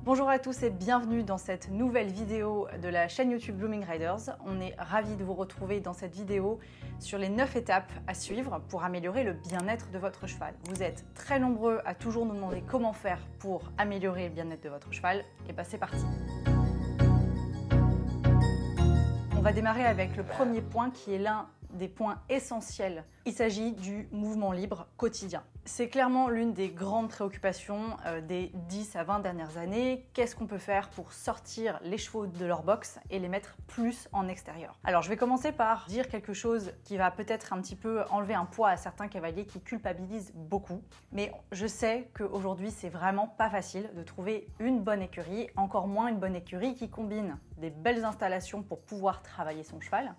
Bonjour à tous et bienvenue dans cette nouvelle vidéo de la chaîne YouTube Blooming Riders. On est ravis de vous retrouver dans cette vidéo sur les 9 étapes à suivre pour améliorer le bien-être de votre cheval. Vous êtes très nombreux à toujours nous demander comment faire pour améliorer le bien-être de votre cheval. Et bien c'est parti. On va démarrer avec le premier point qui est l'un des points essentiels. Il s'agit du mouvement libre quotidien. C'est clairement l'une des grandes préoccupations des 10 à 20 dernières années. Qu'est-ce qu'on peut faire pour sortir les chevaux de leur box et les mettre plus en extérieur? Alors je vais commencer par dire quelque chose qui va peut-être un petit peu enlever un poids à certains cavaliers qui culpabilisent beaucoup. Mais je sais qu'aujourd'hui c'est vraiment pas facile de trouver une bonne écurie, encore moins une bonne écurie qui combine des belles installations pour pouvoir travailler son cheval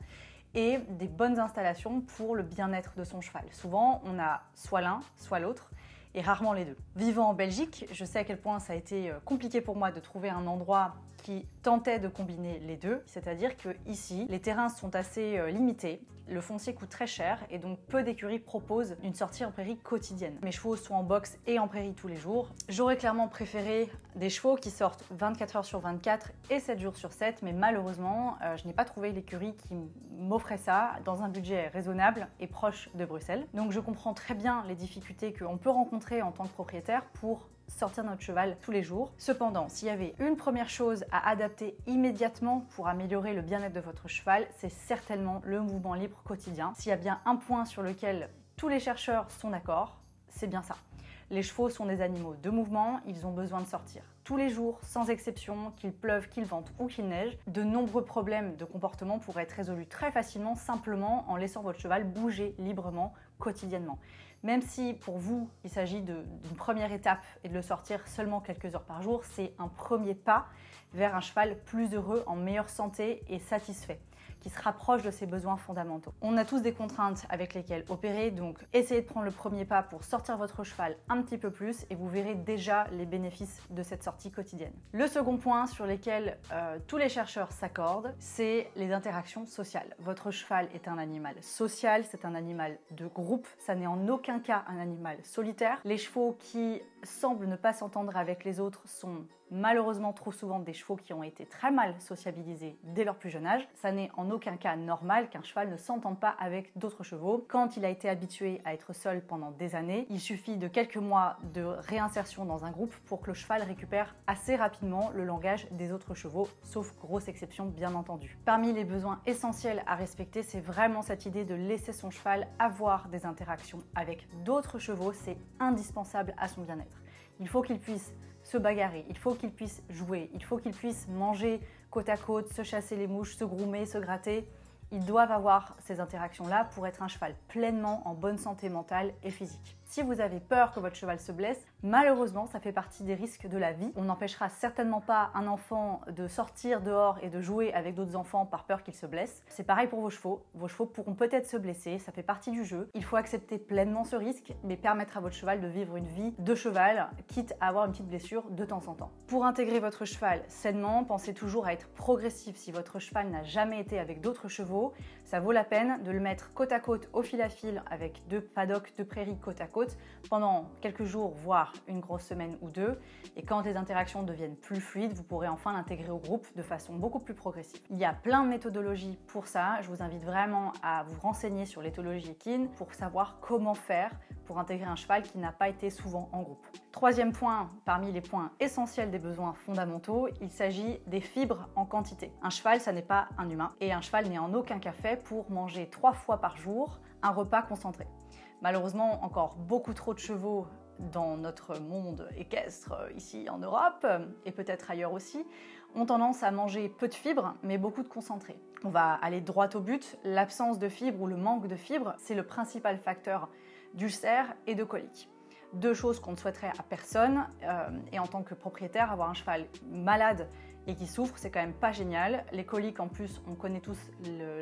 et des bonnes installations pour le bien-être de son cheval. Souvent, on a soit l'un, soit l'autre, et rarement les deux. Vivant en Belgique, je sais à quel point ça a été compliqué pour moi de trouver un endroit qui tentait de combiner les deux, c'est-à-dire que ici, les terrains sont assez limités, le foncier coûte très cher et donc peu d'écuries proposent une sortie en prairie quotidienne. Mes chevaux sont en box et en prairie tous les jours. J'aurais clairement préféré des chevaux qui sortent 24 heures sur 24 et 7 jours sur 7, mais malheureusement, je n'ai pas trouvé l'écurie qui m'offrait ça dans un budget raisonnable et proche de Bruxelles. Donc je comprends très bien les difficultés qu'on peut rencontrer en tant que propriétaire pour sortir notre cheval tous les jours. Cependant, s'il y avait une première chose à adapter immédiatement pour améliorer le bien-être de votre cheval, c'est certainement le mouvement libre quotidien. S'il y a bien un point sur lequel tous les chercheurs sont d'accord, c'est bien ça. Les chevaux sont des animaux de mouvement, ils ont besoin de sortir tous les jours, sans exception, qu'il pleuve, qu'il vente ou qu'il neige. De nombreux problèmes de comportement pourraient être résolus très facilement, simplement en laissant votre cheval bouger librement, quotidiennement. Même si pour vous, il s'agit d'une première étape et de le sortir seulement quelques heures par jour, c'est un premier pas vers un cheval plus heureux, en meilleure santé et satisfait, qui se rapproche de ses besoins fondamentaux. On a tous des contraintes avec lesquelles opérer, donc essayez de prendre le premier pas pour sortir votre cheval un petit peu plus et vous verrez déjà les bénéfices de cette sortie quotidienne. Le second point sur lequel tous les chercheurs s'accordent, c'est les interactions sociales. Votre cheval est un animal social, c'est un animal de groupe, ça n'est en aucun cas un animal solitaire. Les chevaux qui semblent ne pas s'entendre avec les autres sont malheureusement trop souvent des chevaux qui ont été très mal sociabilisés dès leur plus jeune âge. Ça n'est en aucun cas normal qu'un cheval ne s'entende pas avec d'autres chevaux. Quand il a été habitué à être seul pendant des années, il suffit de quelques mois de réinsertion dans un groupe pour que le cheval récupère assez rapidement le langage des autres chevaux, sauf grosse exception bien entendu. Parmi les besoins essentiels à respecter, c'est vraiment cette idée de laisser son cheval avoir des interactions avec d'autres chevaux, c'est indispensable à son bien-être. Il faut qu'il puisse se bagarrer, il faut qu'il puisse jouer, il faut qu'il puisse manger côte à côte, se chasser les mouches, se groomer, se gratter. Ils doivent avoir ces interactions-là pour être un cheval pleinement en bonne santé mentale et physique. Si vous avez peur que votre cheval se blesse, malheureusement, ça fait partie des risques de la vie. On n'empêchera certainement pas un enfant de sortir dehors et de jouer avec d'autres enfants par peur qu'il se blesse. C'est pareil pour vos chevaux. Vos chevaux pourront peut-être se blesser, ça fait partie du jeu. Il faut accepter pleinement ce risque, mais permettre à votre cheval de vivre une vie de cheval, quitte à avoir une petite blessure de temps en temps. Pour intégrer votre cheval sainement, pensez toujours à être progressif. Si votre cheval n'a jamais été avec d'autres chevaux, ça vaut la peine de le mettre côte à côte au fil à fil avec deux paddocks de prairie côte à côte pendant quelques jours, voire une grosse semaine ou deux. Et quand les interactions deviennent plus fluides, vous pourrez enfin l'intégrer au groupe de façon beaucoup plus progressive. Il y a plein de méthodologies pour ça. Je vous invite vraiment à vous renseigner sur l'éthologie équine pour savoir comment faire pour intégrer un cheval qui n'a pas été souvent en groupe. Troisième point, parmi les points essentiels des besoins fondamentaux, il s'agit des fibres en quantité. Un cheval, ça n'est pas un humain et un cheval n'est en aucun cas fait pour manger 3 fois par jour un repas concentré. Malheureusement, encore beaucoup trop de chevaux dans notre monde équestre ici en Europe et peut-être ailleurs aussi, ont tendance à manger peu de fibres mais beaucoup de concentré. On va aller droit au but, l'absence de fibres ou le manque de fibres, c'est le principal facteur d'ulcères et de coliques. Deux choses qu'on ne souhaiterait à personne et en tant que propriétaire, avoir un cheval malade et qui souffre, c'est quand même pas génial. Les coliques en plus, on connaît tous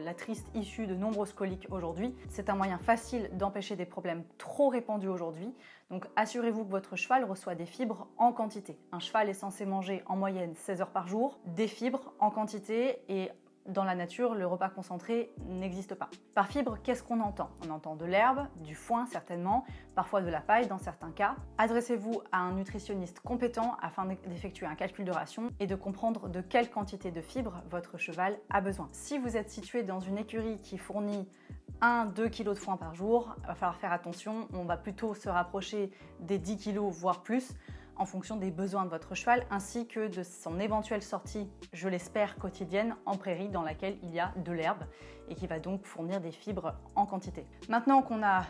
la triste issue de nombreuses coliques aujourd'hui. C'est un moyen facile d'empêcher des problèmes trop répandus aujourd'hui. Donc assurez-vous que votre cheval reçoit des fibres en quantité. Un cheval est censé manger en moyenne 16 heures par jour, des fibres en quantité et dans la nature, le repas concentré n'existe pas. Par fibre, qu'est-ce qu'on entend? On entend de l'herbe, du foin certainement, parfois de la paille dans certains cas. Adressez-vous à un nutritionniste compétent afin d'effectuer un calcul de ration et de comprendre de quelle quantité de fibres votre cheval a besoin. Si vous êtes situé dans une écurie qui fournit 1-2 kg de foin par jour, il va falloir faire attention, on va plutôt se rapprocher des 10 kg voire plus en fonction des besoins de votre cheval ainsi que de son éventuelle sortie, je l'espère, quotidienne en prairie dans laquelle il y a de l'herbe et qui va donc fournir des fibres en quantité. Maintenant qu'on a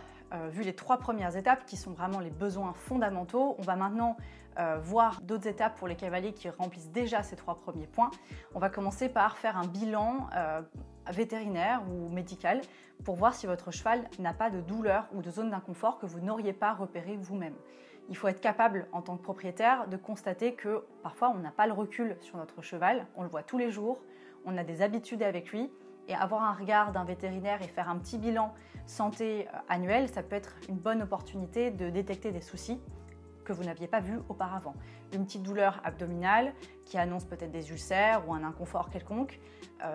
vu les 3 premières étapes qui sont vraiment les besoins fondamentaux, on va maintenant voir d'autres étapes pour les cavaliers qui remplissent déjà ces 3 premiers points. On va commencer par faire un bilan vétérinaire ou médical pour voir si votre cheval n'a pas de douleur ou de zone d'inconfort que vous n'auriez pas repéré vous-même. Il faut être capable, en tant que propriétaire, de constater que parfois on n'a pas le recul sur notre cheval, on le voit tous les jours, on a des habitudes avec lui, et avoir un regard d'un vétérinaire et faire un petit bilan santé annuel, ça peut être une bonne opportunité de détecter des soucis que vous n'aviez pas vus auparavant. Une petite douleur abdominale qui annonce peut-être des ulcères ou un inconfort quelconque,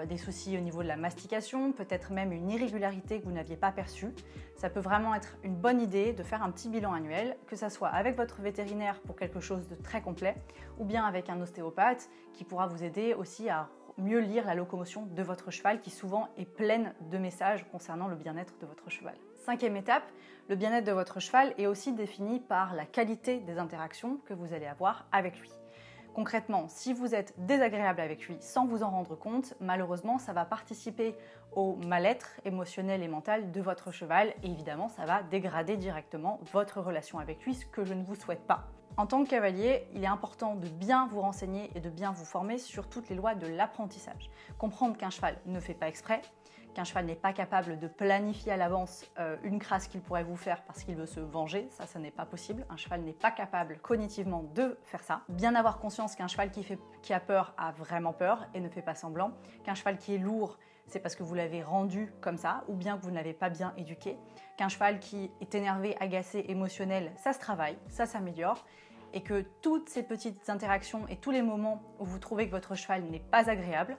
des soucis au niveau de la mastication, peut-être même une irrégularité que vous n'aviez pas perçue. Ça peut vraiment être une bonne idée de faire un petit bilan annuel, que ce soit avec votre vétérinaire pour quelque chose de très complet, ou bien avec un ostéopathe qui pourra vous aider aussi à mieux lire la locomotion de votre cheval qui souvent est pleine de messages concernant le bien-être de votre cheval. 5e étape, le bien-être de votre cheval est aussi défini par la qualité des interactions que vous allez avoir avec lui. Concrètement, si vous êtes désagréable avec lui sans vous en rendre compte, malheureusement, ça va participer au mal-être émotionnel et mental de votre cheval et évidemment, ça va dégrader directement votre relation avec lui, ce que je ne vous souhaite pas. En tant que cavalier, il est important de bien vous renseigner et de bien vous former sur toutes les lois de l'apprentissage. Comprendre qu'un cheval ne fait pas exprès, qu'un cheval n'est pas capable de planifier à l'avance une crasse qu'il pourrait vous faire parce qu'il veut se venger, ça n'est pas possible. Un cheval n'est pas capable cognitivement de faire ça. Bien avoir conscience qu'un cheval qui a peur a vraiment peur et ne fait pas semblant. Qu'un cheval qui est lourd, c'est parce que vous l'avez rendu comme ça ou bien que vous ne l'avez pas bien éduqué. Qu'un cheval qui est énervé, agacé, émotionnel, ça se travaille, ça s'améliore. Et que toutes ces petites interactions et tous les moments où vous trouvez que votre cheval n'est pas agréable,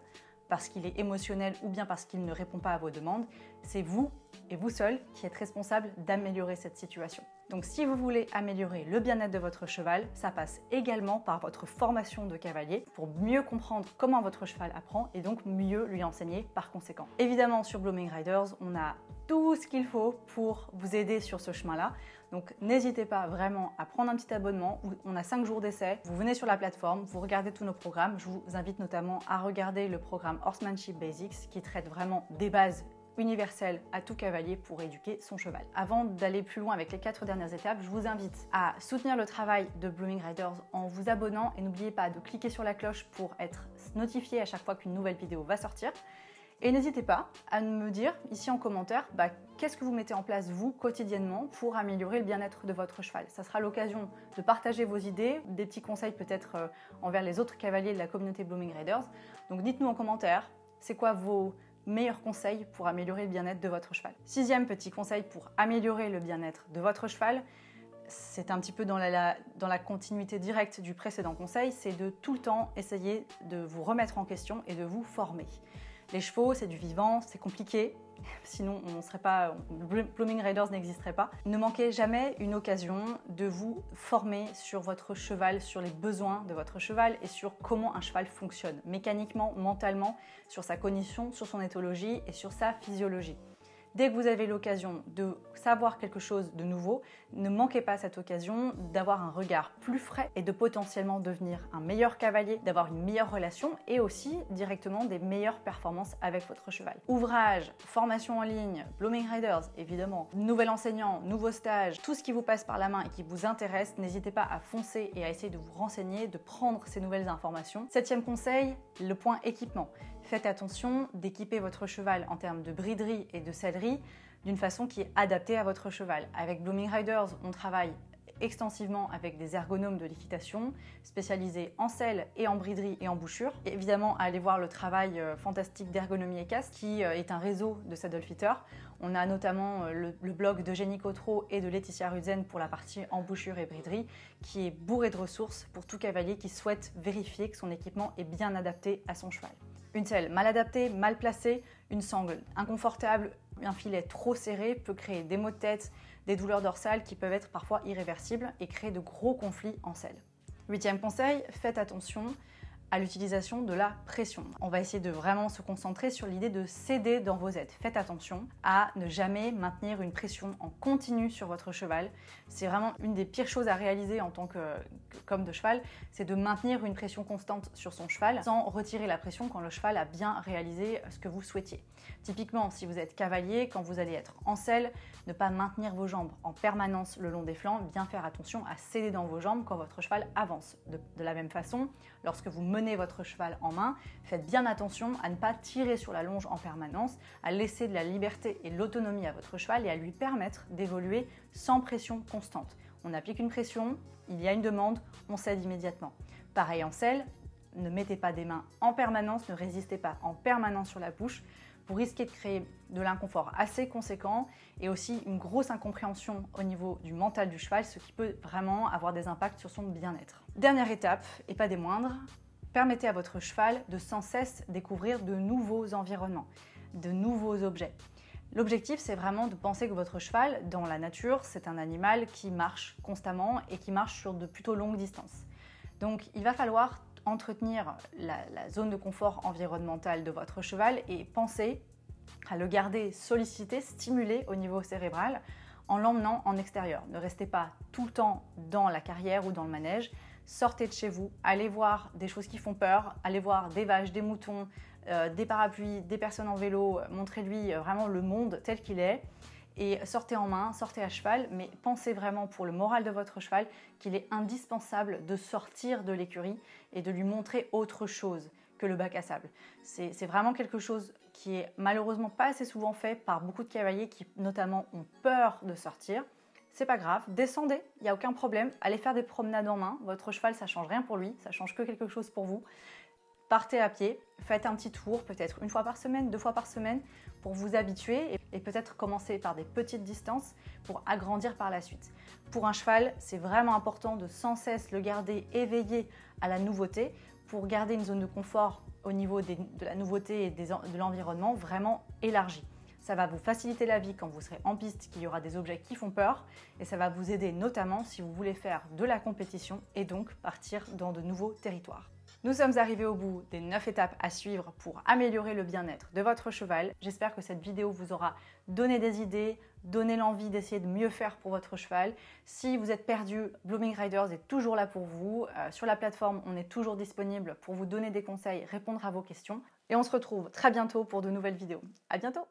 parce qu'il est émotionnel ou bien parce qu'il ne répond pas à vos demandes, c'est vous et vous seul qui êtes responsable d'améliorer cette situation. Donc si vous voulez améliorer le bien-être de votre cheval, ça passe également par votre formation de cavalier pour mieux comprendre comment votre cheval apprend et donc mieux lui enseigner par conséquent. Évidemment, sur Blooming Riders, on a tout ce qu'il faut pour vous aider sur ce chemin-là. Donc n'hésitez pas vraiment à prendre un petit abonnement. On a 5 jours d'essai. Vous venez sur la plateforme, vous regardez tous nos programmes. Je vous invite notamment à regarder le programme Horsemanship Basics qui traite vraiment des bases universelles à tout cavalier pour éduquer son cheval. Avant d'aller plus loin avec les 4 dernières étapes, je vous invite à soutenir le travail de Blooming Riders en vous abonnant et n'oubliez pas de cliquer sur la cloche pour être notifié à chaque fois qu'une nouvelle vidéo va sortir. Et n'hésitez pas à me dire ici en commentaire qu'est-ce que vous mettez en place vous quotidiennement pour améliorer le bien-être de votre cheval. Ça sera l'occasion de partager vos idées, des petits conseils peut-être envers les autres cavaliers de la communauté Blooming Riders. Donc dites-nous en commentaire, c'est quoi vos meilleurs conseils pour améliorer le bien-être de votre cheval. 6e petit conseil pour améliorer le bien-être de votre cheval, c'est un petit peu dans la continuité directe du précédent conseil, c'est de tout le temps essayer de vous remettre en question et de vous former. Les chevaux, c'est du vivant, c'est compliqué, sinon Blooming Riders n'existerait pas. Ne manquez jamais une occasion de vous former sur votre cheval, sur les besoins de votre cheval et sur comment un cheval fonctionne, mécaniquement, mentalement, sur sa cognition, sur son éthologie et sur sa physiologie. Dès que vous avez l'occasion de savoir quelque chose de nouveau, ne manquez pas cette occasion d'avoir un regard plus frais et de potentiellement devenir un meilleur cavalier, d'avoir une meilleure relation et aussi directement des meilleures performances avec votre cheval. Ouvrage, formation en ligne, Blooming Riders évidemment, nouvel enseignant, nouveau stage, tout ce qui vous passe par la main et qui vous intéresse, n'hésitez pas à foncer et à essayer de vous renseigner, de prendre ces nouvelles informations. 7e conseil, le point équipement. Faites attention d'équiper votre cheval en termes de briderie et de sellerie d'une façon qui est adaptée à votre cheval. Avec Blooming Riders, on travaille extensivement avec des ergonomes de l'équitation spécialisés en selle et en briderie et en bouchure. Et évidemment, allez voir le travail fantastique d'Ergonomie et Casque qui est un réseau de saddle fitters. On a notamment le blog d'Eugénie Cotreau et de Laetitia Rudzen pour la partie embouchure et briderie qui est bourré de ressources pour tout cavalier qui souhaite vérifier que son équipement est bien adapté à son cheval. Une selle mal adaptée, mal placée, une sangle inconfortable, un filet trop serré peut créer des maux de tête, des douleurs dorsales qui peuvent être parfois irréversibles et créer de gros conflits en selle. 8e conseil, faites attention à l'utilisation de la pression. On va essayer de vraiment se concentrer sur l'idée de céder dans vos aides. Faites attention à ne jamais maintenir une pression en continu sur votre cheval. C'est vraiment une des pires choses à réaliser en tant qu'homme de cheval, c'est de maintenir une pression constante sur son cheval sans retirer la pression quand le cheval a bien réalisé ce que vous souhaitiez. Typiquement, si vous êtes cavalier, quand vous allez être en selle, ne pas maintenir vos jambes en permanence le long des flancs, bien faire attention à céder dans vos jambes quand votre cheval avance. De la même façon, lorsque vous menez votre cheval en main, faites bien attention à ne pas tirer sur la longe en permanence, à laisser de la liberté et l'autonomie à votre cheval et à lui permettre d'évoluer sans pression constante. On applique une pression, il y a une demande, on cède immédiatement. Pareil en selle, ne mettez pas des mains en permanence, ne résistez pas en permanence sur la bouche. Vous risquez de créer de l'inconfort assez conséquent et aussi une grosse incompréhension au niveau du mental du cheval, ce qui peut vraiment avoir des impacts sur son bien-être. Dernière étape, et pas des moindres, permettez à votre cheval de sans cesse découvrir de nouveaux environnements, de nouveaux objets. L'objectif, c'est vraiment de penser que votre cheval, dans la nature, c'est un animal qui marche constamment et qui marche sur de plutôt longues distances. Donc, il va falloir entretenir la zone de confort environnemental de votre cheval et penser à le garder sollicité, stimulé au niveau cérébral en l'emmenant en extérieur. Ne restez pas tout le temps dans la carrière ou dans le manège. Sortez de chez vous, allez voir des choses qui font peur, allez voir des vaches, des moutons, des parapluies, des personnes en vélo, montrez-lui vraiment le monde tel qu'il est. Et sortez en main, sortez à cheval, mais pensez vraiment pour le moral de votre cheval qu'il est indispensable de sortir de l'écurie et de lui montrer autre chose que le bac à sable. C'est vraiment quelque chose qui est malheureusement pas assez souvent fait par beaucoup de cavaliers qui notamment ont peur de sortir. C'est pas grave, descendez, il n'y a aucun problème, allez faire des promenades en main, votre cheval ça change rien pour lui, ça change que quelque chose pour vous. Partez à pied, faites un petit tour, peut-être une fois par semaine, 2 fois par semaine, pour vous habituer et peut-être commencer par des petites distances pour agrandir par la suite. Pour un cheval, c'est vraiment important de sans cesse le garder éveillé à la nouveauté pour garder une zone de confort au niveau de la nouveauté et de l'environnement vraiment élargie. Ça va vous faciliter la vie quand vous serez en piste, qu'il y aura des objets qui font peur et ça va vous aider notamment si vous voulez faire de la compétition et donc partir dans de nouveaux territoires. Nous sommes arrivés au bout des 9 étapes à suivre pour améliorer le bien-être de votre cheval. J'espère que cette vidéo vous aura donné des idées, donné l'envie d'essayer de mieux faire pour votre cheval. Si vous êtes perdu, Blooming Riders est toujours là pour vous. Sur la plateforme, on est toujours disponible pour vous donner des conseils, répondre à vos questions. Et on se retrouve très bientôt pour de nouvelles vidéos. À bientôt!